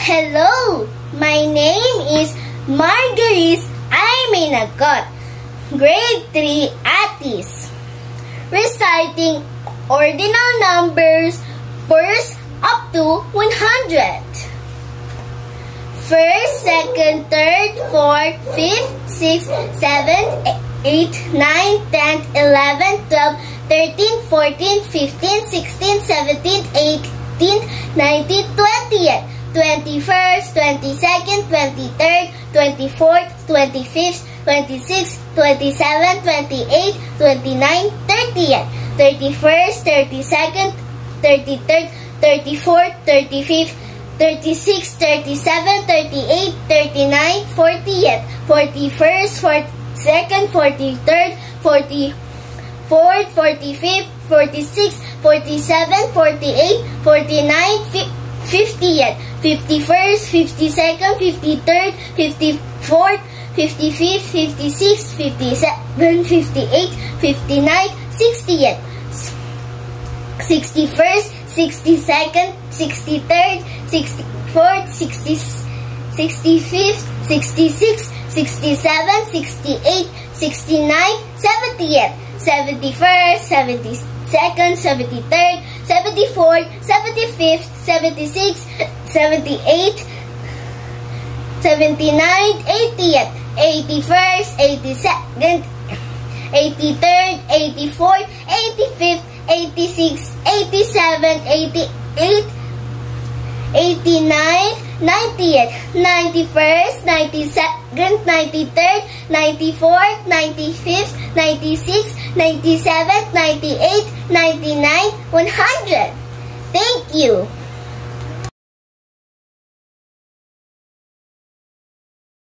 Hello, my name is Margaris Ayminagot, Grade 3 Atis, reciting ordinal numbers first up to 100. First, second, third, fourth, fifth, sixth, seventh, 8th, 9th, 10th, 11th, 12th, 13th, 14th, 15th, 16th, 17th, 18th, 19th, 20th, 21st, 22nd, 23rd, 24th, 25th, 26th, 27th, 28th, 29th, 30th, 31st, 32nd, 33rd, 34th, 35th, 36th, 37th, 38th, 39th, 40th, 41st, 42nd, 43rd, 44th, 45th, 46th, 47th, 48th, 49th, 50th, 51st, 52nd, 53rd, 54th, 55th, 56th, 57th, 58th, 59th, 60th, 61st, 62nd, 63rd, 64th, 65th, 66th, 67th, 68th, 69th, 70th, 71st, 72nd, 73rd, 74th, 75th, 76th, 78th, 79th, 80th, 81st, 82nd, 83rd, 84th, 85th, 86th, 87th, 88th, 89th, 90th, 91st, 92nd, 93rd, 94th, 95th, 96th, 97th, 98th, 99th, 100. Thank you.